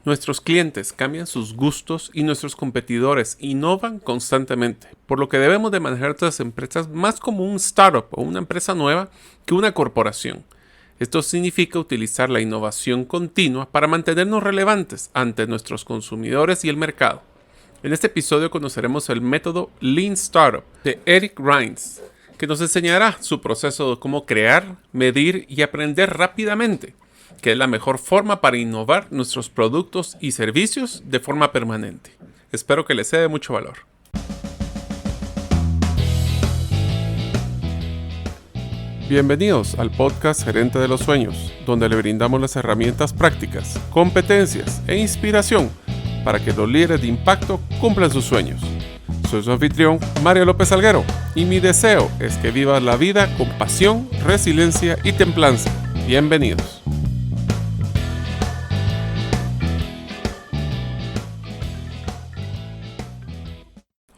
Nuestros clientes cambian sus gustos y nuestros competidores innovan constantemente, por lo que debemos de manejar estas empresas más como un startup o una empresa nueva que una corporación. Esto significa utilizar la innovación continua para mantenernos relevantes ante nuestros consumidores y el mercado. En este episodio conoceremos el método Lean Startup de Eric Rines, que nos enseñará su proceso de cómo crear, medir y aprender rápidamente, que es la mejor forma para innovar nuestros productos y servicios de forma permanente. Espero que les sea de mucho valor. Bienvenidos al podcast Gerente de los Sueños, donde le brindamos las herramientas prácticas, competencias e inspiración para que los líderes de impacto cumplan sus sueños. Soy su anfitrión, Mario López Alguero, y mi deseo es que vivas la vida con pasión, resiliencia y templanza. Bienvenidos.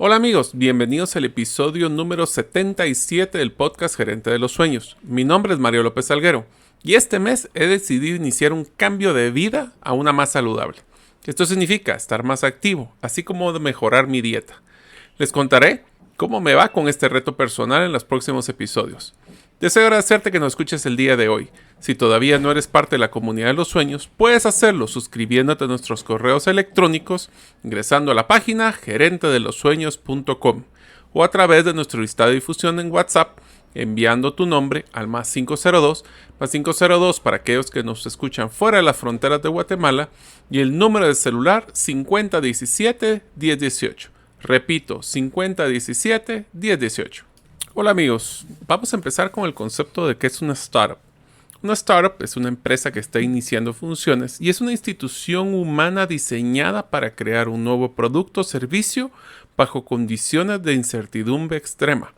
Hola amigos, bienvenidos al episodio número 77 del podcast Gerente de los Sueños. Mi nombre es Mario López Alguero y este mes he decidido iniciar un cambio de vida a una más saludable. Esto significa estar más activo, así como de mejorar mi dieta. Les contaré cómo me va con este reto personal en los próximos episodios. Deseo agradecerte que nos escuches el día de hoy. Si todavía no eres parte de la comunidad de los sueños, puedes hacerlo suscribiéndote a nuestros correos electrónicos, ingresando a la página gerentedelosueños.com o a través de nuestro listado de difusión en WhatsApp, enviando tu nombre al +502 para aquellos que nos escuchan fuera de las fronteras de Guatemala y el número de celular 5017-1018. Repito, 5017-1018. Hola amigos, vamos a empezar con el concepto de qué es una startup. Una startup es una empresa que está iniciando funciones y es una institución humana diseñada para crear un nuevo producto o servicio bajo condiciones de incertidumbre extrema.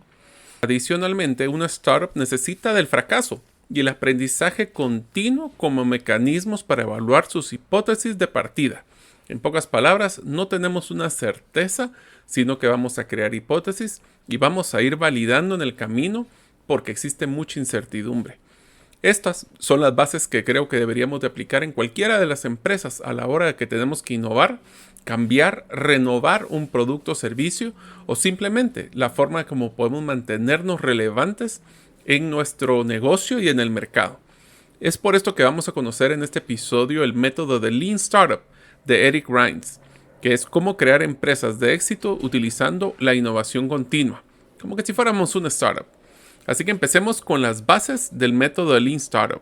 Adicionalmente, una startup necesita del fracaso y el aprendizaje continuo como mecanismos para evaluar sus hipótesis de partida. En pocas palabras, no tenemos una certeza, sino que vamos a crear hipótesis y vamos a ir validando en el camino porque existe mucha incertidumbre. Estas son las bases que creo que deberíamos de aplicar en cualquiera de las empresas a la hora de que tenemos que innovar, cambiar, renovar un producto o servicio o simplemente la forma como podemos mantenernos relevantes en nuestro negocio y en el mercado. Es por esto que vamos a conocer en este episodio el método de Lean Startup de Eric Rines, que es cómo crear empresas de éxito utilizando la innovación continua, como que si fuéramos una startup. Así que empecemos con las bases del método de Lean Startup.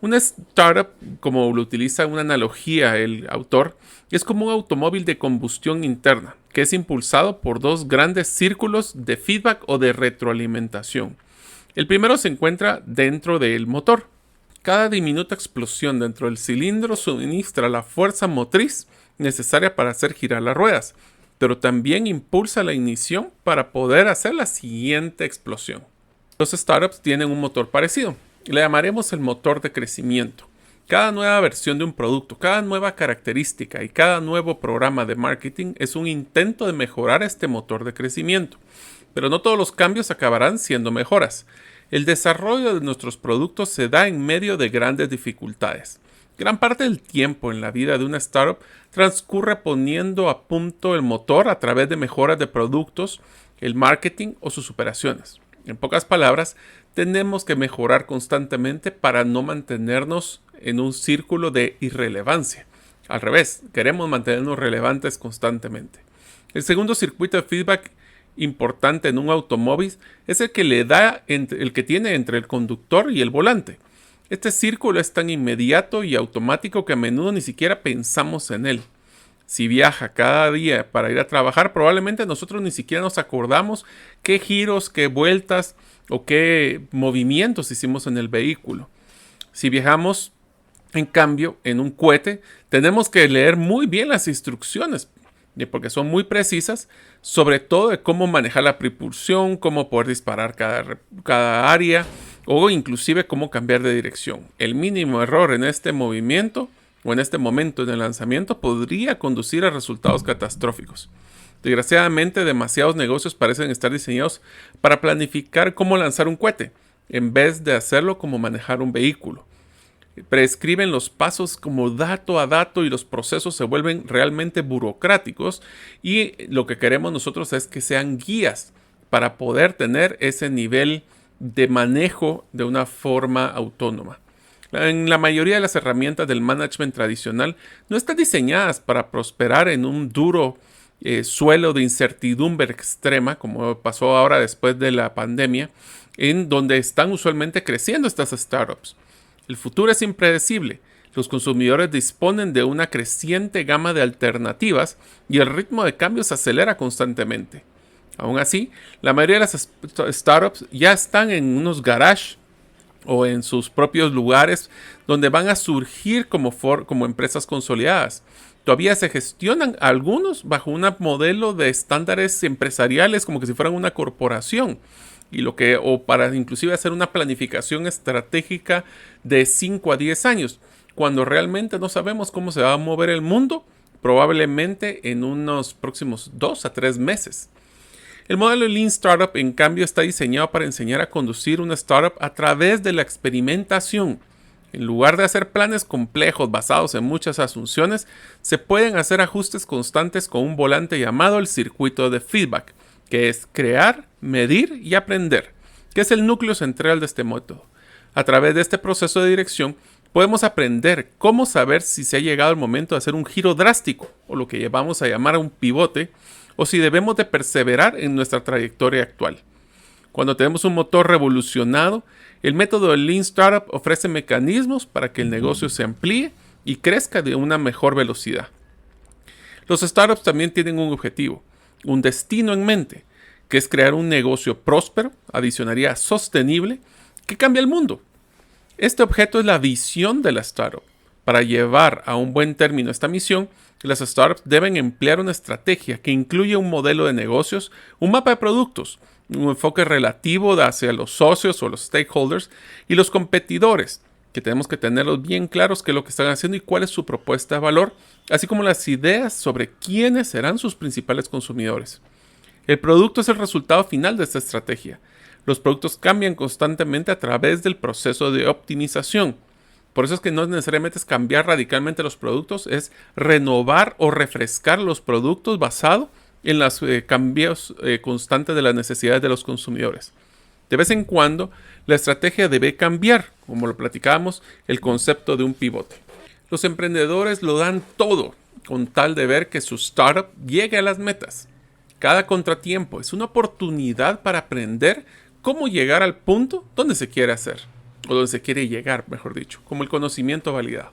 Una startup, como lo utiliza una analogía el autor, es como un automóvil de combustión interna, que es impulsado por dos grandes círculos de feedback o de retroalimentación. El primero se encuentra dentro del motor. Cada diminuta explosión dentro del cilindro suministra la fuerza motriz necesaria para hacer girar las ruedas, pero también impulsa la ignición para poder hacer la siguiente explosión. Los startups tienen un motor parecido, le llamaremos el motor de crecimiento. Cada nueva versión de un producto, cada nueva característica y cada nuevo programa de marketing es un intento de mejorar este motor de crecimiento, pero no todos los cambios acabarán siendo mejoras. El desarrollo de nuestros productos se da en medio de grandes dificultades. Gran parte del tiempo en la vida de una startup transcurre poniendo a punto el motor a través de mejoras de productos, el marketing o sus operaciones. En pocas palabras, tenemos que mejorar constantemente para no mantenernos en un círculo de irrelevancia. Al revés, queremos mantenernos relevantes constantemente. El segundo circuito de feedback importante en un automóvil es el que tiene entre el conductor y el volante. Este círculo es tan inmediato y automático que a menudo ni siquiera pensamos en él. Si viaja cada día para ir a trabajar, probablemente nosotros ni siquiera nos acordamos qué giros, qué vueltas o qué movimientos hicimos en el vehículo. Si viajamos, en cambio, en un cohete, tenemos que leer muy bien las instrucciones, porque son muy precisas, sobre todo de cómo manejar la propulsión, cómo poder disparar cada área o inclusive cómo cambiar de dirección. El mínimo error en este movimiento o en este momento en el lanzamiento podría conducir a resultados catastróficos. Desgraciadamente, demasiados negocios parecen estar diseñados para planificar cómo lanzar un cohete, en vez de hacerlo como manejar un vehículo. prescriben los pasos como dato a dato y los procesos se vuelven realmente burocráticos, y lo que queremos nosotros es que sean guías para poder tener ese nivel de manejo de una forma autónoma. En la mayoría de las herramientas del management tradicional no están diseñadas para prosperar en un duro suelo de incertidumbre extrema, como pasó ahora después de la pandemia, en donde están usualmente creciendo estas startups. El futuro es impredecible. Los consumidores disponen de una creciente gama de alternativas y el ritmo de cambio se acelera constantemente. Aún así, la mayoría de las startups ya están en unos garages o en sus propios lugares donde van a surgir como empresas consolidadas. Todavía se gestionan algunos bajo un modelo de estándares empresariales como que si fueran una corporación, o para inclusive hacer una planificación estratégica de 5 a 10 años, cuando realmente no sabemos cómo se va a mover el mundo, probablemente en unos próximos 2 a 3 meses. El modelo Lean Startup, en cambio, está diseñado para enseñar a conducir una startup a través de la experimentación. En lugar de hacer planes complejos basados en muchas asunciones, se pueden hacer ajustes constantes con un volante llamado el circuito de feedback, que es crear, medir y aprender, que es el núcleo central de este método. A través de este proceso de dirección, podemos aprender cómo saber si se ha llegado el momento de hacer un giro drástico, o lo que vamos a llamar un pivote, o si debemos de perseverar en nuestra trayectoria actual. Cuando tenemos un motor revolucionado, el método de Lean Startup ofrece mecanismos para que el negocio se amplíe y crezca de una mejor velocidad. Los startups también tienen un objetivo, un destino en mente, que es crear un negocio próspero, adicionaría sostenible, que cambia el mundo. Este objeto es la visión de la startup. Para llevar a un buen término esta misión, las startups deben emplear una estrategia que incluye un modelo de negocios, un mapa de productos, un enfoque relativo hacia los socios o los stakeholders y los competidores, que tenemos que tenerlos bien claros qué es lo que están haciendo y cuál es su propuesta de valor, así como las ideas sobre quiénes serán sus principales consumidores. El producto es el resultado final de esta estrategia. Los productos cambian constantemente a través del proceso de optimización. Por eso es que no necesariamente es cambiar radicalmente los productos, es renovar o refrescar los productos basado en los cambios constantes de las necesidades de los consumidores. De vez en cuando, la estrategia debe cambiar, como lo platicábamos, el concepto de un pivote. Los emprendedores lo dan todo con tal de ver que su startup llegue a las metas. Cada contratiempo es una oportunidad para aprender cómo llegar al punto donde se quiere hacer, o donde se quiere llegar, mejor dicho, como el conocimiento validado.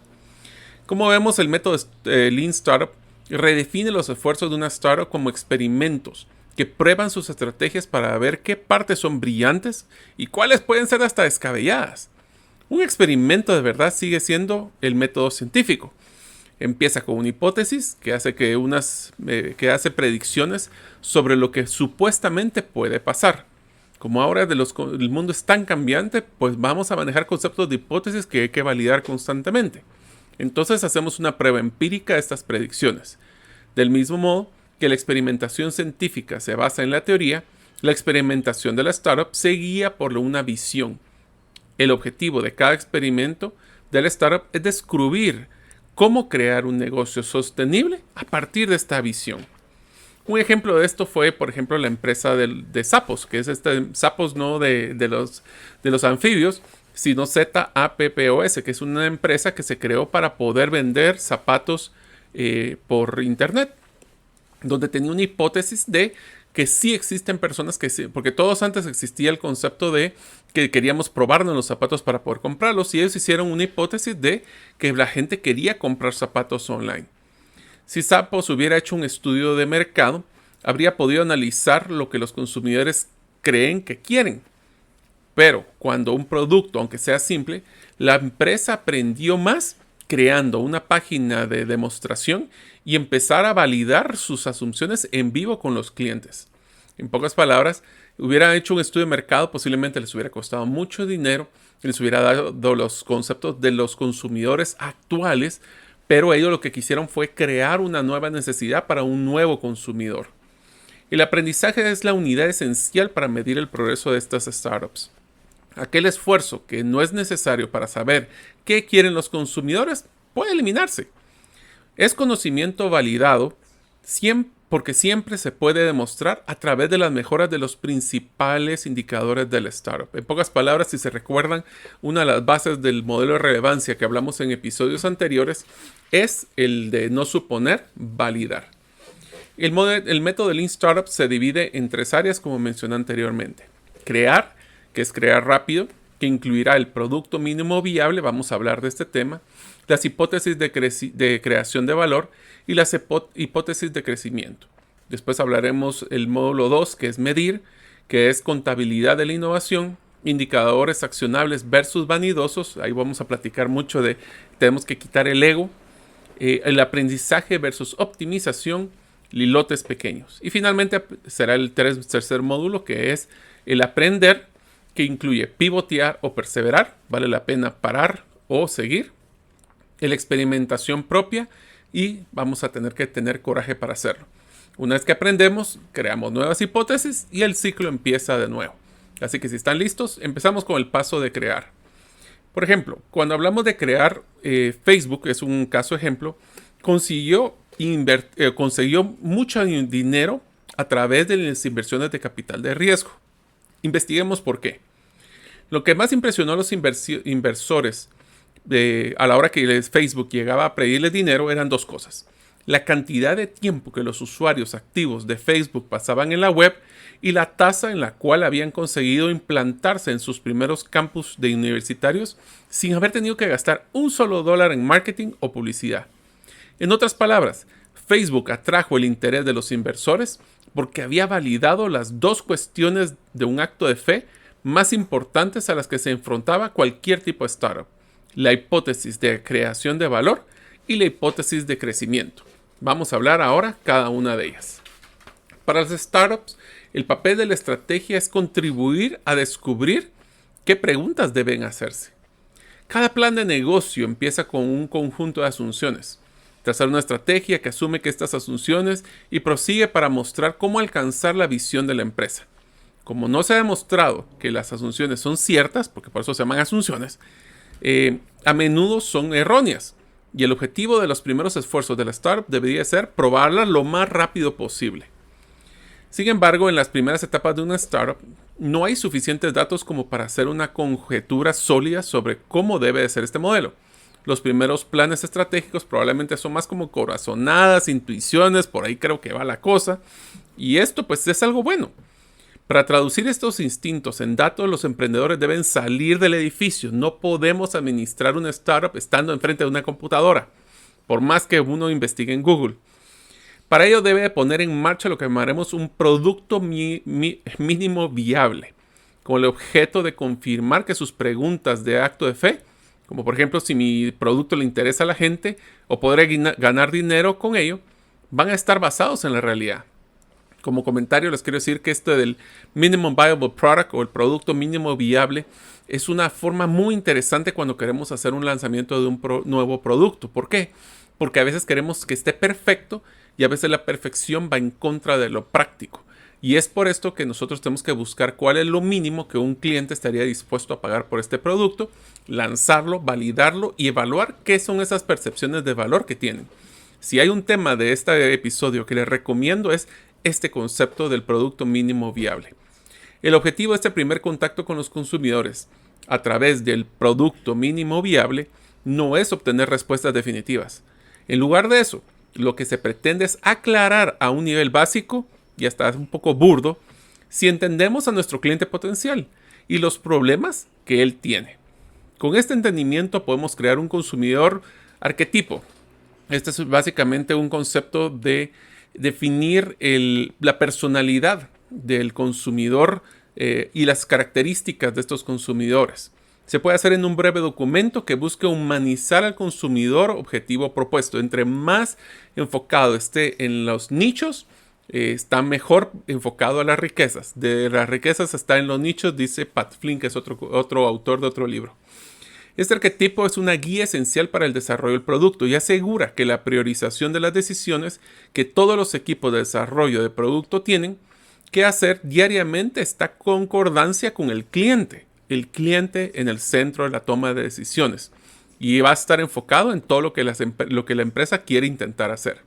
Como vemos, el método Lean Startup redefine los esfuerzos de una startup como experimentos que prueban sus estrategias para ver qué partes son brillantes y cuáles pueden ser hasta descabelladas. Un experimento de verdad sigue siendo el método científico. Empieza con una hipótesis que hace predicciones sobre lo que supuestamente puede pasar. Como ahora el mundo es tan cambiante, pues vamos a manejar conceptos de hipótesis que hay que validar constantemente. Entonces hacemos una prueba empírica de estas predicciones. Del mismo modo que la experimentación científica se basa en la teoría, la experimentación de la startup se guía por una visión. El objetivo de cada experimento de la startup es descubrir cómo crear un negocio sostenible a partir de esta visión. Un ejemplo de esto fue, por ejemplo, la empresa de Zappos, que es Zappos no de los anfibios, sino Zappos, que es una empresa que se creó para poder vender zapatos por internet, donde tenía una hipótesis de que sí existen personas que sí, porque todos antes existía el concepto de que queríamos probarnos los zapatos para poder comprarlos, y ellos hicieron una hipótesis de que la gente quería comprar zapatos online. Si Zappos hubiera hecho un estudio de mercado, habría podido analizar lo que los consumidores creen que quieren. Pero cuando un producto, aunque sea simple, la empresa aprendió más creando una página de demostración y empezar a validar sus asunciones en vivo con los clientes. En pocas palabras, hubiera hecho un estudio de mercado, posiblemente les hubiera costado mucho dinero, les hubiera dado los conceptos de los consumidores actuales, pero ellos lo que quisieron fue crear una nueva necesidad para un nuevo consumidor. El aprendizaje es la unidad esencial para medir el progreso de estas startups. Aquel esfuerzo que no es necesario para saber qué quieren los consumidores puede eliminarse. Es conocimiento validado porque siempre se puede demostrar a través de las mejoras de los principales indicadores del startup. En pocas palabras, si se recuerdan, una de las bases del modelo de relevancia que hablamos en episodios anteriores es el de no suponer, validar. El método de Lean Startup se divide en 3 áreas, como mencioné anteriormente. Crear, que es crear rápido, que incluirá el producto mínimo viable, vamos a hablar de este tema, las hipótesis de creación de valor y las hipótesis de crecimiento. Después hablaremos el módulo 2, que es medir, que es contabilidad de la innovación, indicadores accionables versus vanidosos. Ahí vamos a platicar mucho de, tenemos que quitar el ego, el aprendizaje versus optimización, lilotes pequeños. Y finalmente será el tercer módulo, que es el aprender, que incluye pivotear o perseverar, vale la pena parar o seguir, la experimentación propia y vamos a tener que tener coraje para hacerlo. Una vez que aprendemos, creamos nuevas hipótesis y el ciclo empieza de nuevo. Así que si están listos, empezamos con el paso de crear. Por ejemplo, cuando hablamos de crear, Facebook es un caso ejemplo, consiguió mucho dinero a través de las inversiones de capital de riesgo. Investiguemos por qué. Lo que más impresionó a los inversores a la hora que Facebook llegaba a pedirles dinero eran 2 cosas. La cantidad de tiempo que los usuarios activos de Facebook pasaban en la web y la tasa en la cual habían conseguido implantarse en sus primeros campus de universitarios sin haber tenido que gastar un solo dólar en marketing o publicidad. En otras palabras, Facebook atrajo el interés de los inversores porque había validado las 2 cuestiones de un acto de fe más importantes a las que se enfrentaba cualquier tipo de startup: la hipótesis de creación de valor y la hipótesis de crecimiento. Vamos a hablar ahora cada una de ellas. Para las startups, el papel de la estrategia es contribuir a descubrir qué preguntas deben hacerse. Cada plan de negocio empieza con un conjunto de asunciones. Trazar una estrategia que asume que estas asunciones y prosigue para mostrar cómo alcanzar la visión de la empresa. Como no se ha demostrado que las asunciones son ciertas, porque por eso se llaman asunciones, a menudo son erróneas. Y el objetivo de los primeros esfuerzos de la startup debería ser probarlas lo más rápido posible. Sin embargo, en las primeras etapas de una startup, no hay suficientes datos como para hacer una conjetura sólida sobre cómo debe de ser este modelo. Los primeros planes estratégicos probablemente son más como corazonadas, intuiciones, por ahí creo que va la cosa. Y esto pues es algo bueno. Para traducir estos instintos en datos, los emprendedores deben salir del edificio. No podemos administrar una startup estando enfrente de una computadora, por más que uno investigue en Google. Para ello debe poner en marcha lo que llamaremos un producto mínimo viable, con el objeto de confirmar que sus preguntas de acto de fe, como por ejemplo si mi producto le interesa a la gente o podré ganar dinero con ello, van a estar basados en la realidad. Como comentario les quiero decir que esto del Minimum Viable Product o el producto mínimo viable es una forma muy interesante cuando queremos hacer un lanzamiento de un nuevo producto. ¿Por qué? Porque a veces queremos que esté perfecto y a veces la perfección va en contra de lo práctico. Y es por esto que nosotros tenemos que buscar cuál es lo mínimo que un cliente estaría dispuesto a pagar por este producto, lanzarlo, validarlo y evaluar qué son esas percepciones de valor que tienen. Si hay un tema de este episodio que les recomiendo es este concepto del producto mínimo viable. El objetivo de este primer contacto con los consumidores a través del producto mínimo viable no es obtener respuestas definitivas. En lugar de eso, lo que se pretende es aclarar a un nivel básico y hasta un poco burdo si entendemos a nuestro cliente potencial y los problemas que él tiene. Con este entendimiento podemos crear un consumidor arquetipo. Este es básicamente un concepto de definir la personalidad del consumidor y las características de estos consumidores. Se puede hacer en un breve documento que busque humanizar al consumidor objetivo propuesto. Entre más enfocado esté en los nichos, está mejor enfocado a las riquezas. De las riquezas está en los nichos, dice Pat Flynn, que es otro autor de otro libro. Este arquetipo es una guía esencial para el desarrollo del producto y asegura que la priorización de las decisiones que todos los equipos de desarrollo de producto tienen que hacer diariamente está en concordancia con el cliente. el cliente en el centro de la toma de decisiones y va a estar enfocado en todo lo que la empresa quiere intentar hacer.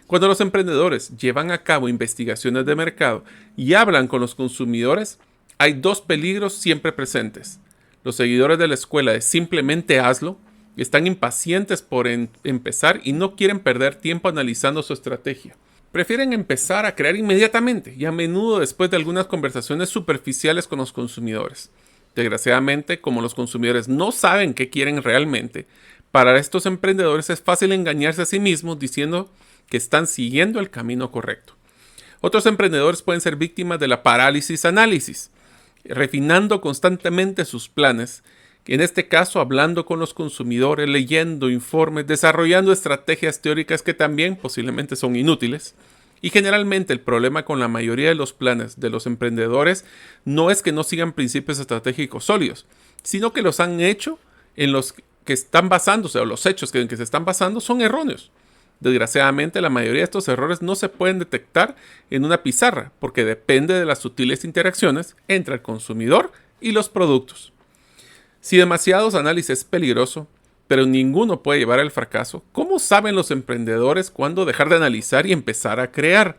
Cuando los emprendedores llevan a cabo investigaciones de mercado y hablan con los consumidores, hay dos peligros siempre presentes. Los seguidores de la escuela de simplemente hazlo están impacientes por empezar y no quieren perder tiempo analizando su estrategia. Prefieren empezar a crear inmediatamente y a menudo después de algunas conversaciones superficiales con los consumidores. Desgraciadamente, como los consumidores no saben qué quieren realmente, para estos emprendedores es fácil engañarse a sí mismos diciendo que están siguiendo el camino correcto. Otros emprendedores pueden ser víctimas de la parálisis análisis, refinando constantemente sus planes, en este caso hablando con los consumidores, leyendo informes, desarrollando estrategias teóricas que también posiblemente son inútiles. Y generalmente el problema con la mayoría de los planes de los emprendedores no es que no sigan principios estratégicos sólidos, sino que los han hecho en los que están basándose, o los hechos en que se están basando son erróneos. Desgraciadamente, la mayoría de estos errores no se pueden detectar en una pizarra porque depende de las sutiles interacciones entre el consumidor y los productos. Si demasiados análisis es peligroso, pero ninguno puede llevar al fracaso, ¿cómo saben los emprendedores cuándo dejar de analizar y empezar a crear?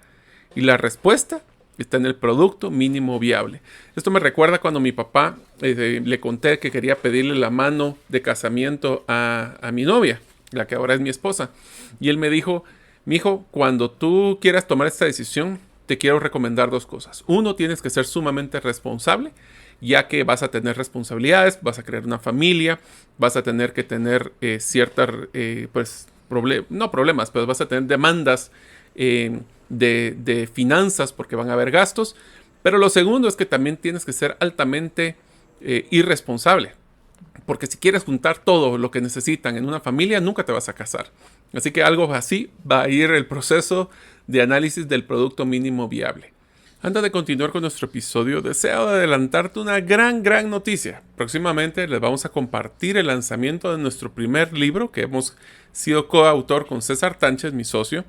Y la respuesta está en el producto mínimo viable. Esto me recuerda cuando mi papá le conté que quería pedirle la mano de casamiento a mi novia, la que ahora es mi esposa. Y él me dijo, mijo, cuando tú quieras tomar esta decisión, te quiero recomendar dos cosas. Uno, tienes que ser sumamente responsable, ya que vas a tener responsabilidades, vas a crear una familia, vas a tener que tener ciertas, no problemas, pero vas a tener demandas de finanzas porque van a haber gastos. Pero lo segundo es que también tienes que ser altamente irresponsable. Porque si quieres juntar todo lo que necesitan en una familia, nunca te vas a casar. Así que algo así va a ir el proceso de análisis del producto mínimo viable. Antes de continuar con nuestro episodio, deseo adelantarte una gran noticia. Próximamente les vamos a compartir el lanzamiento de nuestro primer libro, que hemos sido coautor con César Tánchez, mi socio,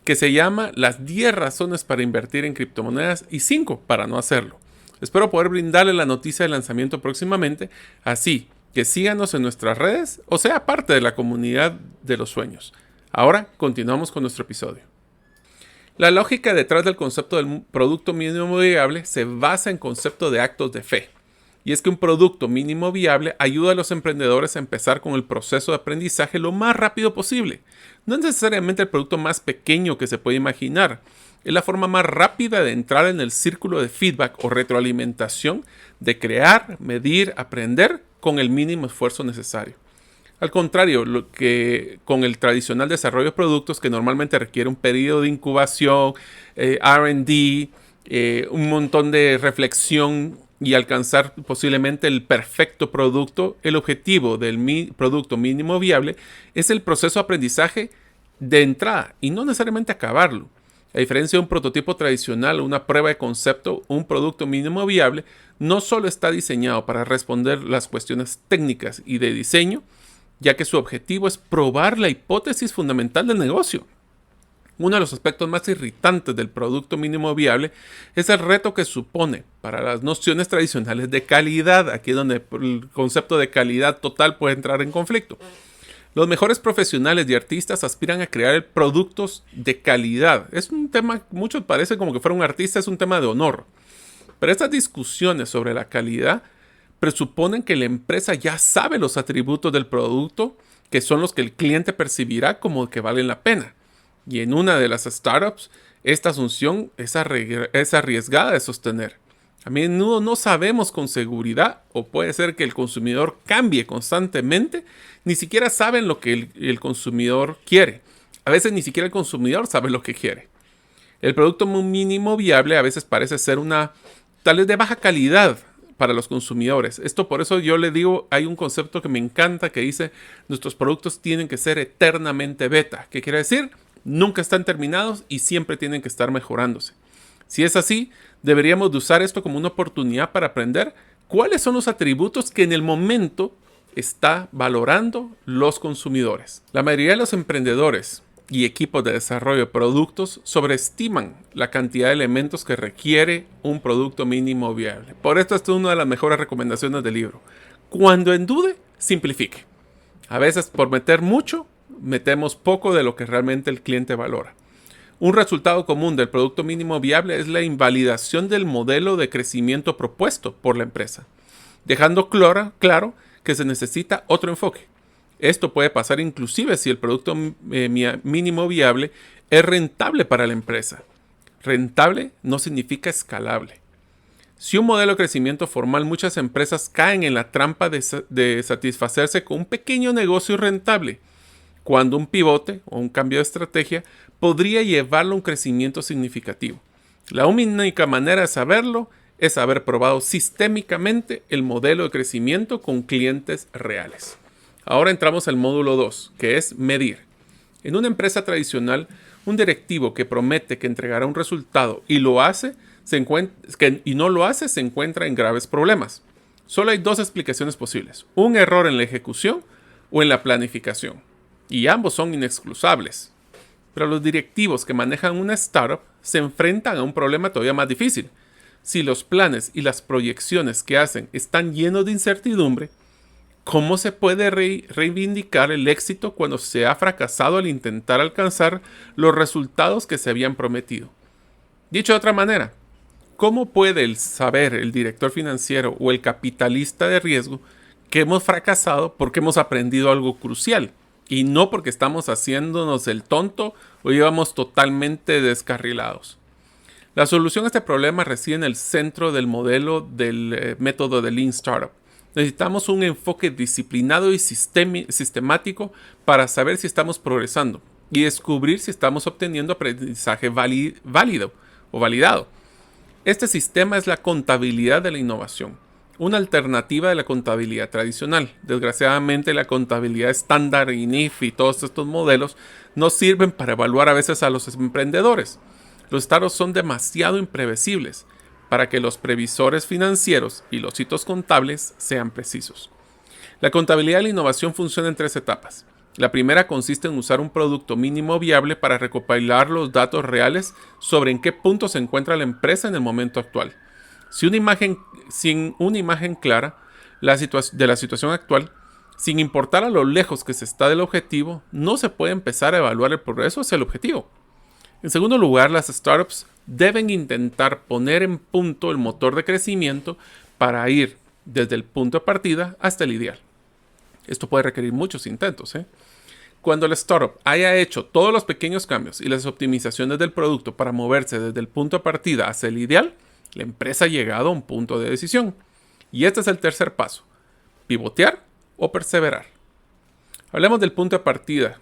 que se llama Las 10 razones para invertir en criptomonedas y 5 para no hacerlo. Espero poder brindarle la noticia de lanzamiento próximamente, así que síganos en nuestras redes o sea parte de la comunidad de los sueños. Ahora continuamos con nuestro episodio. La lógica detrás del concepto del producto mínimo viable se basa en concepto de actos de fe. Y es que un producto mínimo viable ayuda a los emprendedores a empezar con el proceso de aprendizaje lo más rápido posible. No es necesariamente el producto más pequeño que se puede imaginar. Es la forma más rápida de entrar en el círculo de feedback o retroalimentación, de crear, medir, aprender con el mínimo esfuerzo necesario. Al contrario, lo que con el tradicional desarrollo de productos que normalmente requiere un periodo de incubación, R&D, un montón de reflexión y alcanzar posiblemente el perfecto producto, el objetivo del producto mínimo viable es el proceso de aprendizaje de entrada y no necesariamente acabarlo. A diferencia de un prototipo tradicional o una prueba de concepto, un producto mínimo viable no solo está diseñado para responder las cuestiones técnicas y de diseño, ya que su objetivo es probar la hipótesis fundamental del negocio. Uno de los aspectos más irritantes del producto mínimo viable es el reto que supone para las nociones tradicionales de calidad, aquí es donde el concepto de calidad total puede entrar en conflicto. Los mejores profesionales y artistas aspiran a crear productos de calidad. Es un tema, muchos parece como que fuera un artista, es un tema de honor. Pero estas discusiones sobre la calidad presuponen que la empresa ya sabe los atributos del producto, que son los que el cliente percibirá como que valen la pena. Y en una de las startups, esta asunción es arriesgada de sostener. A menudo no sabemos con seguridad, o puede ser que el consumidor cambie constantemente, ni siquiera saben lo que el consumidor quiere. A veces ni siquiera el consumidor sabe lo que quiere. El producto mínimo viable a veces parece ser tal vez de baja calidad para los consumidores. Esto por eso yo le digo, hay un concepto que me encanta que dice, nuestros productos tienen que ser eternamente beta. ¿Qué quiere decir? Nunca están terminados y siempre tienen que estar mejorándose. Si es así, deberíamos de usar esto como una oportunidad para aprender cuáles son los atributos que en el momento está valorando los consumidores. La mayoría de los emprendedores y equipos de desarrollo de productos sobreestiman la cantidad de elementos que requiere un producto mínimo viable. Por esto, esta es una de las mejores recomendaciones del libro. Cuando en dude, simplifique. A veces por meter mucho, metemos poco de lo que realmente el cliente valora. Un resultado común del producto mínimo viable es la invalidación del modelo de crecimiento propuesto por la empresa, dejando claro que se necesita otro enfoque. Esto puede pasar inclusive si el producto mínimo viable es rentable para la empresa. Rentable no significa escalable. Si un modelo de crecimiento formal, muchas empresas caen en la trampa de satisfacerse con un pequeño negocio rentable, cuando un pivote o un cambio de estrategia podría llevarlo a un crecimiento significativo. La única manera de saberlo es haber probado sistémicamente el modelo de crecimiento con clientes reales. Ahora entramos al módulo 2, que es medir. En una empresa tradicional, un directivo que promete que entregará un resultado y no lo hace, se encuentra en graves problemas. Solo hay dos explicaciones posibles: un error en la ejecución o en la planificación. Y ambos son inexcusables. Pero los directivos que manejan una startup se enfrentan a un problema todavía más difícil. Si los planes y las proyecciones que hacen están llenos de incertidumbre, ¿cómo se puede reivindicar el éxito cuando se ha fracasado al intentar alcanzar los resultados que se habían prometido? Dicho de otra manera, ¿cómo puede saber el director financiero o el capitalista de riesgo que hemos fracasado porque hemos aprendido algo crucial y no porque estamos haciéndonos el tonto o íbamos totalmente descarrilados? La solución a este problema reside en el centro del modelo del método de Lean Startup. Necesitamos un enfoque disciplinado y sistemático para saber si estamos progresando y descubrir si estamos obteniendo aprendizaje válido o validado. Este sistema es la contabilidad de la innovación, una alternativa de la contabilidad tradicional. Desgraciadamente, la contabilidad estándar, INIF y todos estos modelos no sirven para evaluar a veces a los emprendedores. Los startups son demasiado imprevisibles para que los previsores financieros y los hitos contables sean precisos. La contabilidad de la innovación funciona en tres etapas. La primera consiste en usar un producto mínimo viable para recopilar los datos reales sobre en qué punto se encuentra la empresa en el momento actual. Sin una imagen clara de la situación actual, sin importar a lo lejos que se está del objetivo, no se puede empezar a evaluar el progreso hacia el objetivo. En segundo lugar, las startups deben intentar poner en punto el motor de crecimiento para ir desde el punto de partida hasta el ideal. Esto puede requerir muchos intentos. Cuando la startup haya hecho todos los pequeños cambios y las optimizaciones del producto para moverse desde el punto de partida hacia el ideal, la empresa ha llegado a un punto de decisión. Y este es el tercer paso: pivotear o perseverar. Hablemos del punto de partida.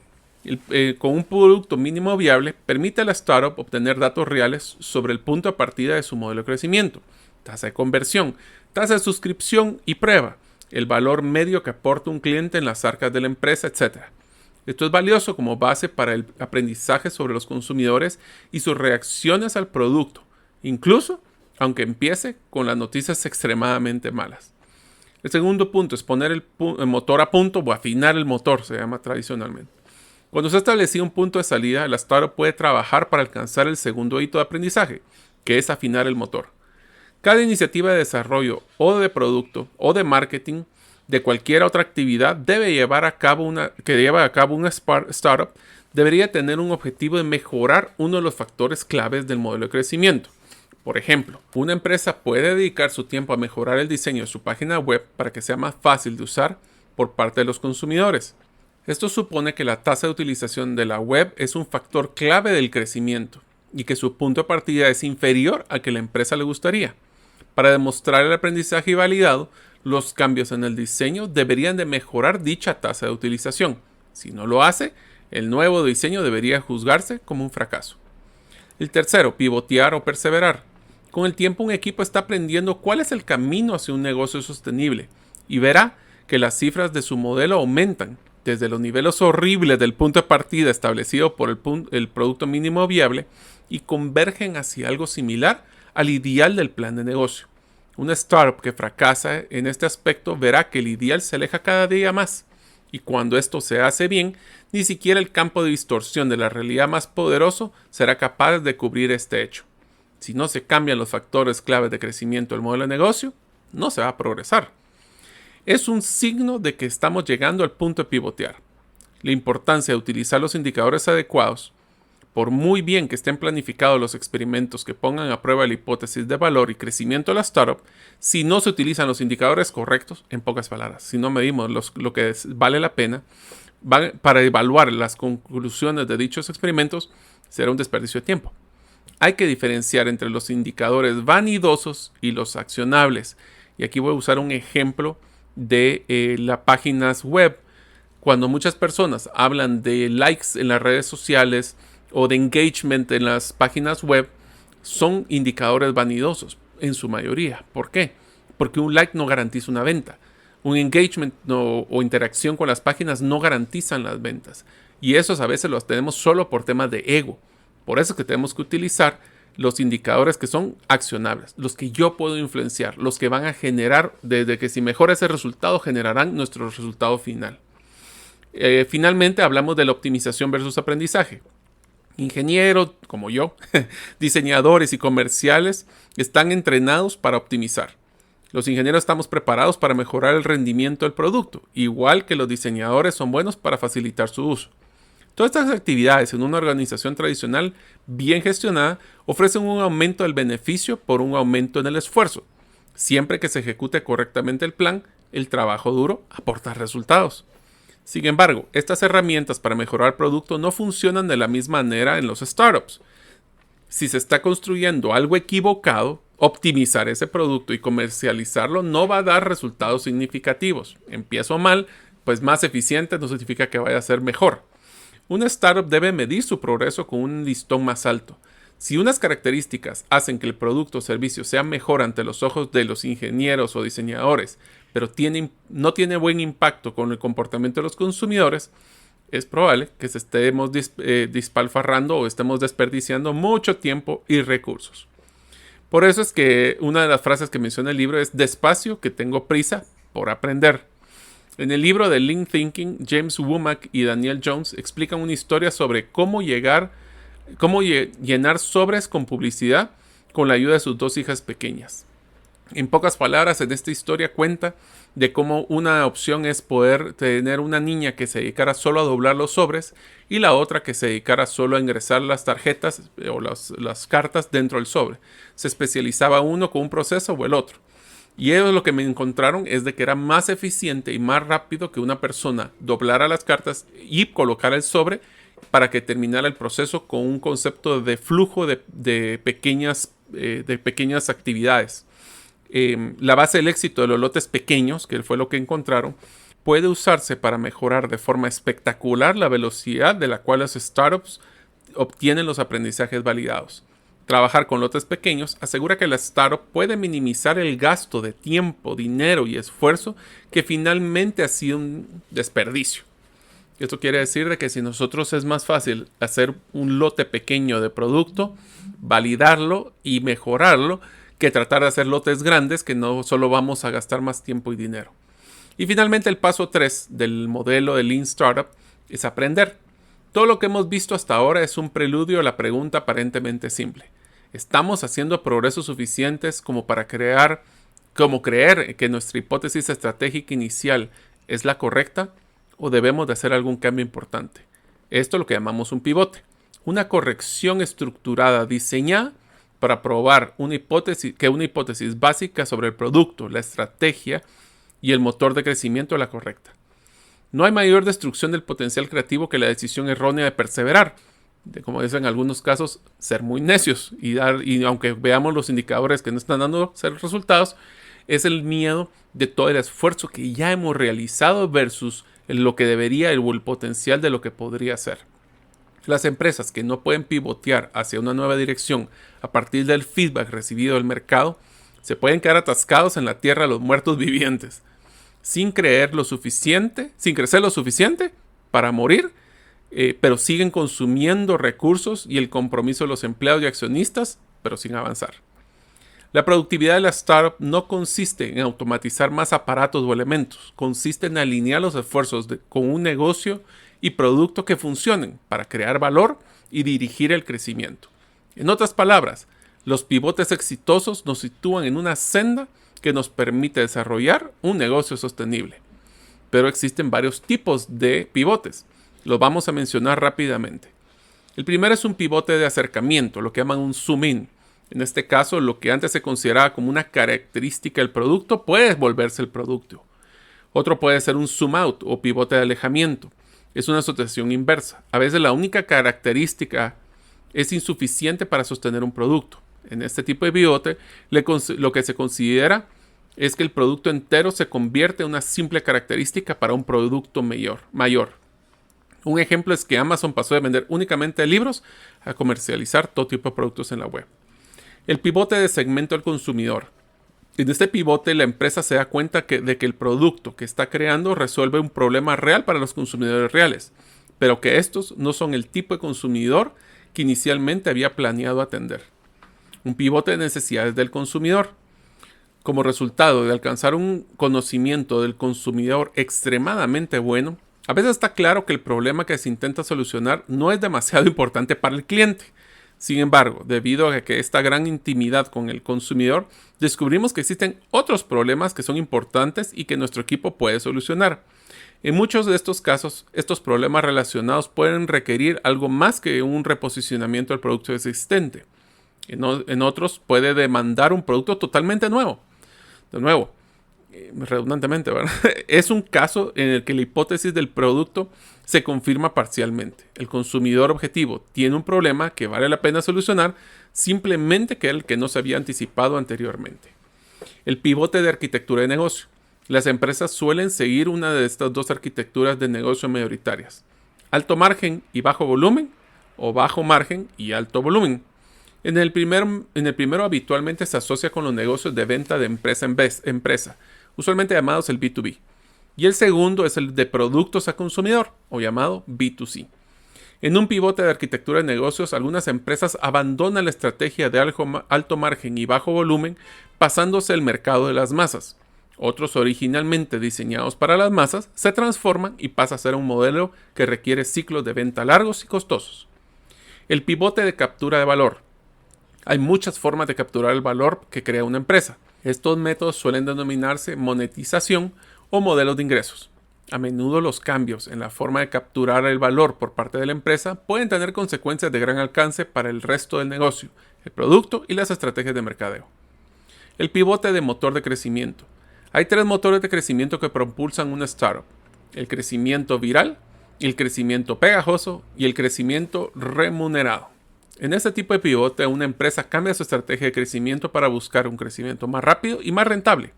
Con un producto mínimo viable, permite a la startup obtener datos reales sobre el punto de partida de su modelo de crecimiento, tasa de conversión, tasa de suscripción y prueba, el valor medio que aporta un cliente en las arcas de la empresa, etc. Esto es valioso como base para el aprendizaje sobre los consumidores y sus reacciones al producto, incluso aunque empiece con las noticias extremadamente malas. El segundo punto es poner el motor a punto o afinar el motor, se llama tradicionalmente. Cuando se ha establecido un punto de salida, la startup puede trabajar para alcanzar el segundo hito de aprendizaje, que es afinar el motor. Cada iniciativa de desarrollo o de producto o de marketing de cualquier otra actividad que lleva a cabo una startup debería tener un objetivo de mejorar uno de los factores claves del modelo de crecimiento. Por ejemplo, una empresa puede dedicar su tiempo a mejorar el diseño de su página web para que sea más fácil de usar por parte de los consumidores. Esto supone que la tasa de utilización de la web es un factor clave del crecimiento y que su punto de partida es inferior al que la empresa le gustaría. Para demostrar el aprendizaje validado, los cambios en el diseño deberían de mejorar dicha tasa de utilización. Si no lo hace, el nuevo diseño debería juzgarse como un fracaso. El tercero, pivotear o perseverar. Con el tiempo, un equipo está aprendiendo cuál es el camino hacia un negocio sostenible y verá que las cifras de su modelo aumentan desde los niveles horribles del punto de partida establecido por el producto mínimo viable y convergen hacia algo similar al ideal del plan de negocio. Una startup que fracasa en este aspecto verá que el ideal se aleja cada día más Y cuando esto se hace bien, ni siquiera el campo de distorsión de la realidad más poderoso será capaz de cubrir este hecho. Si no se cambian los factores claves de crecimiento del modelo de negocio, no se va a progresar. Es un signo de que estamos llegando al punto de pivotear. La importancia de utilizar los indicadores adecuados, por muy bien que estén planificados los experimentos que pongan a prueba la hipótesis de valor y crecimiento de la startup, si no se utilizan los indicadores correctos, en pocas palabras, si no medimos lo que vale la pena, para evaluar las conclusiones de dichos experimentos, será un desperdicio de tiempo. Hay que diferenciar entre los indicadores vanidosos y los accionables. Y aquí voy a usar un ejemplo de las páginas web. Cuando muchas personas hablan de likes en las redes sociales o de engagement en las páginas web, son indicadores vanidosos en su mayoría. ¿Por qué? Porque un like no garantiza una venta. Un engagement o interacción con las páginas no garantizan las ventas. Y esos a veces los tenemos solo por temas de ego. Por eso es que tenemos que utilizar los indicadores que son accionables, los que yo puedo influenciar, los que van a generar, desde que si mejora ese resultado, generarán nuestro resultado final. Finalmente hablamos de la optimización versus aprendizaje. Ingenieros, como yo, diseñadores y comerciales están entrenados para optimizar. Los ingenieros estamos preparados para mejorar el rendimiento del producto, igual que los diseñadores son buenos para facilitar su uso. Todas estas actividades en una organización tradicional bien gestionada ofrecen un aumento del beneficio por un aumento en el esfuerzo. Siempre que se ejecute correctamente el plan, el trabajo duro aporta resultados. Sin embargo, estas herramientas para mejorar el producto no funcionan de la misma manera en los startups. Si se está construyendo algo equivocado, optimizar ese producto y comercializarlo no va a dar resultados significativos. Empiezo mal, pues más eficiente no significa que vaya a ser mejor. Una startup debe medir su progreso con un listón más alto. Si unas características hacen que el producto o servicio sea mejor ante los ojos de los ingenieros o diseñadores, pero no tiene buen impacto con el comportamiento de los consumidores, es probable que se estemos despilfarrando o estemos desperdiciando mucho tiempo y recursos. Por eso es que una de las frases que menciona el libro es despacio que tengo prisa por aprender. En el libro de Lean Thinking, James Womack y Daniel Jones explican una historia sobre cómo llenar sobres con publicidad con la ayuda de sus dos hijas pequeñas. En pocas palabras, en esta historia cuenta de cómo una opción es poder tener una niña que se dedicara solo a doblar los sobres y la otra que se dedicara solo a ingresar las tarjetas o las cartas dentro del sobre. Se especializaba uno con un proceso o el otro. Y ellos lo que me encontraron es de que era más eficiente y más rápido que una persona doblara las cartas y colocara el sobre para que terminara el proceso con un concepto de flujo de pequeñas actividades. La base del éxito de los lotes pequeños, que fue lo que encontraron, puede usarse para mejorar de forma espectacular la velocidad de la cual las startups obtienen los aprendizajes validados. Trabajar con lotes pequeños asegura que la startup puede minimizar el gasto de tiempo, dinero y esfuerzo que finalmente ha sido un desperdicio. Esto quiere decir de que si nosotros es más fácil hacer un lote pequeño de producto, validarlo y mejorarlo, que tratar de hacer lotes grandes que no solo vamos a gastar más tiempo y dinero. Y finalmente el paso 3 del modelo de Lean Startup es aprender. Todo lo que hemos visto hasta ahora es un preludio a la pregunta aparentemente simple. ¿Estamos haciendo progresos suficientes como creer que nuestra hipótesis estratégica inicial es la correcta o debemos de hacer algún cambio importante? Esto es lo que llamamos un pivote, una corrección estructurada diseñada para probar una hipótesis básica sobre el producto, la estrategia y el motor de crecimiento es la correcta. No hay mayor destrucción del potencial creativo que la decisión errónea de perseverar, de, como dicen en algunos casos, ser muy necios y aunque veamos los indicadores que no están dando resultados, es el miedo de todo el esfuerzo que ya hemos realizado versus lo que debería o el potencial de lo que podría ser. Las empresas que no pueden pivotear hacia una nueva dirección a partir del feedback recibido del mercado se pueden quedar atascados en la tierra de los muertos vivientes, sin crecer lo suficiente para morir, pero siguen consumiendo recursos y el compromiso de los empleados y accionistas, pero sin avanzar. La productividad de la startup no consiste en automatizar más aparatos o elementos, consiste en alinear los esfuerzos con un negocio y producto que funcionen para crear valor y dirigir el crecimiento. En otras palabras, los pivotes exitosos nos sitúan en una senda que nos permite desarrollar un negocio sostenible. Pero existen varios tipos de pivotes. Los vamos a mencionar rápidamente. El primero es un pivote de acercamiento, lo que llaman un zoom in. En este caso, lo que antes se consideraba como una característica del producto puede volverse el producto. Otro puede ser un zoom out o pivote de alejamiento. Es una asociación inversa. A veces la única característica es insuficiente para sostener un producto. En este tipo de pivote, lo que se considera es que el producto entero se convierte en una simple característica para un producto mayor. Un ejemplo es que Amazon pasó de vender únicamente libros a comercializar todo tipo de productos en la web. El pivote de segmento al consumidor. En este pivote, la empresa se da cuenta de que el producto que está creando resuelve un problema real para los consumidores reales, pero que estos no son el tipo de consumidor que inicialmente había planeado atender. Un pivote de necesidades del consumidor. Como resultado de alcanzar un conocimiento del consumidor extremadamente bueno, a veces está claro que el problema que se intenta solucionar no es demasiado importante para el cliente. Sin embargo, debido a que esta gran intimidad con el consumidor, descubrimos que existen otros problemas que son importantes y que nuestro equipo puede solucionar. En muchos de estos casos, estos problemas relacionados pueden requerir algo más que un reposicionamiento del producto existente. En otros puede demandar un producto totalmente nuevo. De nuevo, redundantemente, ¿verdad? Es un caso en el que la hipótesis del producto se confirma parcialmente. El consumidor objetivo tiene un problema que vale la pena solucionar, simplemente que el que no se había anticipado anteriormente. El pivote de arquitectura de negocio. Las empresas suelen seguir una de estas dos arquitecturas de negocio mayoritarias: alto margen y bajo volumen, o bajo margen y alto volumen. En el primero habitualmente se asocia con los negocios de venta de empresa en empresa, usualmente llamados el B2B. Y el segundo es el de productos a consumidor, o llamado B2C. En un pivote de arquitectura de negocios, algunas empresas abandonan la estrategia de alto margen y bajo volumen, pasándose al mercado de las masas. Otros, originalmente diseñados para las masas, se transforman y pasa a ser un modelo que requiere ciclos de venta largos y costosos. El pivote de captura de valor. Hay muchas formas de capturar el valor que crea una empresa. Estos métodos suelen denominarse monetización o modelos de ingresos. A menudo los cambios en la forma de capturar el valor por parte de la empresa pueden tener consecuencias de gran alcance para el resto del negocio, el producto y las estrategias de mercadeo. El pivote de motor de crecimiento. Hay tres motores de crecimiento que propulsan una startup: el crecimiento viral, el crecimiento pegajoso y el crecimiento remunerado. En este tipo de pivote, una empresa cambia su estrategia de crecimiento para buscar un crecimiento más rápido y más rentable.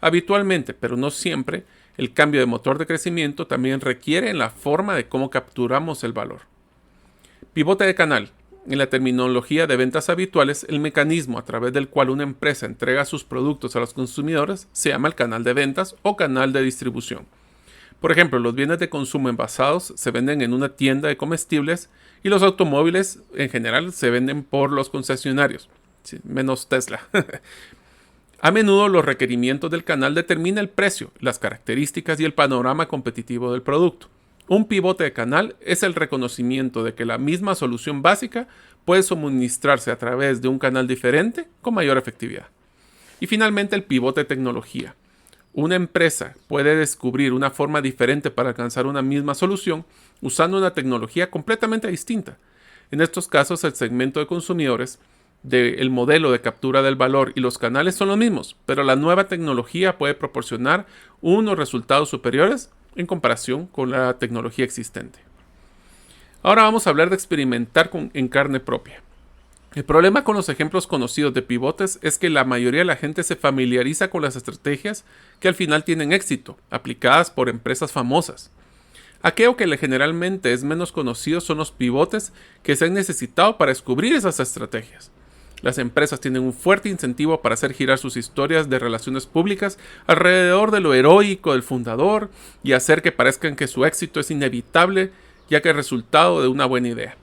Habitualmente, pero no siempre, el cambio de motor de crecimiento también requiere en la forma de cómo capturamos el valor. Pivote de canal. En la terminología de ventas habituales, el mecanismo a través del cual una empresa entrega sus productos a los consumidores se llama el canal de ventas o canal de distribución. Por ejemplo, los bienes de consumo envasados se venden en una tienda de comestibles y los automóviles en general se venden por los concesionarios, menos Tesla. A menudo los requerimientos del canal determinan el precio, las características y el panorama competitivo del producto. Un pivote de canal es el reconocimiento de que la misma solución básica puede suministrarse a través de un canal diferente con mayor efectividad. Y finalmente, el pivote de tecnología. Una empresa puede descubrir una forma diferente para alcanzar una misma solución usando una tecnología completamente distinta. En estos casos, el segmento de consumidores, el modelo de captura del valor y los canales son los mismos, pero la nueva tecnología puede proporcionar unos resultados superiores en comparación con la tecnología existente. Ahora vamos a hablar de experimentar en carne propia. El problema con los ejemplos conocidos de pivotes es que la mayoría de la gente se familiariza con las estrategias que al final tienen éxito, aplicadas por empresas famosas. Aquello que generalmente es menos conocido son los pivotes que se han necesitado para descubrir esas estrategias. Las empresas tienen un fuerte incentivo para hacer girar sus historias de relaciones públicas alrededor de lo heroico del fundador y hacer que parezcan que su éxito es inevitable, ya que es resultado de una buena idea.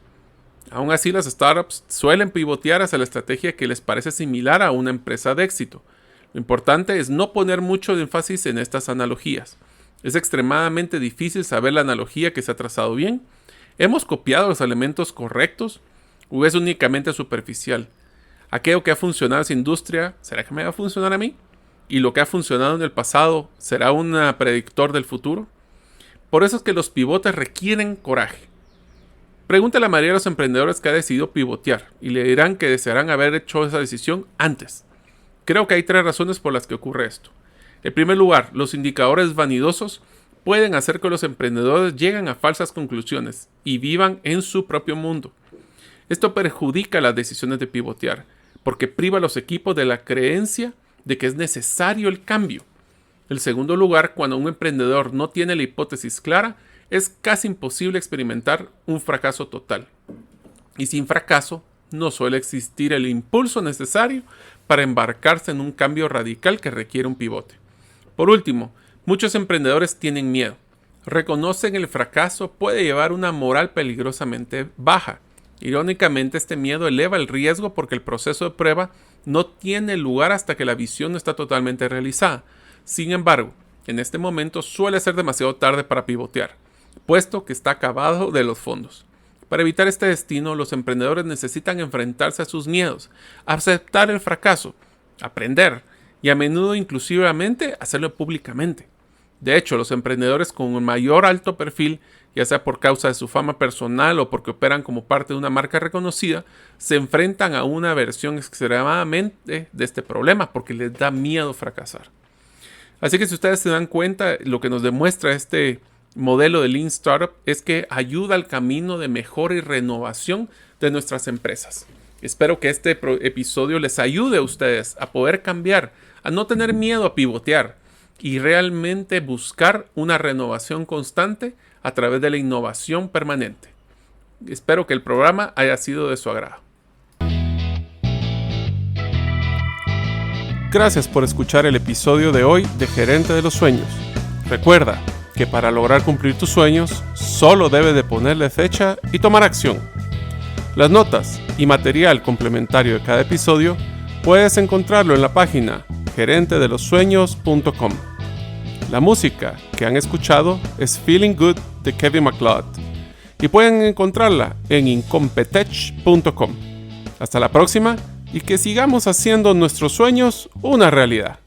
Aún así, las startups suelen pivotear hacia la estrategia que les parece similar a una empresa de éxito. Lo importante es no poner mucho énfasis en estas analogías. Es extremadamente difícil saber la analogía que se ha trazado bien. ¿Hemos copiado los elementos correctos o es únicamente superficial? ¿Aquello que ha funcionado en esa industria, será que me va a funcionar a mí? ¿Y lo que ha funcionado en el pasado será un predictor del futuro? Por eso es que los pivotes requieren coraje. Pregúntale a la mayoría de los emprendedores que ha decidido pivotear y le dirán que desearán haber hecho esa decisión antes. Creo que hay 3 razones por las que ocurre esto. En primer lugar, los indicadores vanidosos pueden hacer que los emprendedores lleguen a falsas conclusiones y vivan en su propio mundo. Esto perjudica las decisiones de pivotear, porque priva a los equipos de la creencia de que es necesario el cambio. En segundo lugar, cuando un emprendedor no tiene la hipótesis clara, es casi imposible experimentar un fracaso total. Y sin fracaso, no suele existir el impulso necesario para embarcarse en un cambio radical que requiere un pivote. Por último, muchos emprendedores tienen miedo. Reconocen el fracaso puede llevar una moral peligrosamente baja. Irónicamente, este miedo eleva el riesgo porque el proceso de prueba no tiene lugar hasta que la visión no está totalmente realizada. Sin embargo, en este momento suele ser demasiado tarde para pivotear, puesto que está acabado de los fondos. Para evitar este destino, los emprendedores necesitan enfrentarse a sus miedos, aceptar el fracaso, aprender y a menudo inclusivamente hacerlo públicamente. De hecho, los emprendedores con un mayor alto perfil, ya sea por causa de su fama personal o porque operan como parte de una marca reconocida, se enfrentan a una versión extremadamente de este problema porque les da miedo fracasar. Así que si ustedes se dan cuenta, lo que nos demuestra este modelo de Lean Startup es que ayuda al camino de mejora y renovación de nuestras empresas. Espero que este episodio les ayude a ustedes a poder cambiar, a no tener miedo a pivotear y realmente buscar una renovación constante a través de la innovación permanente. Espero que el programa haya sido de su agrado. Gracias por escuchar el episodio de hoy de Gerente de los Sueños. Recuerda que para lograr cumplir tus sueños, solo debes de ponerle fecha y tomar acción. Las notas y material complementario de cada episodio puedes encontrarlo en la página gerentedelosueños.com. La música que han escuchado es Feeling Good de Kevin MacLeod y pueden encontrarla en incompetech.com. Hasta la próxima y que sigamos haciendo nuestros sueños una realidad.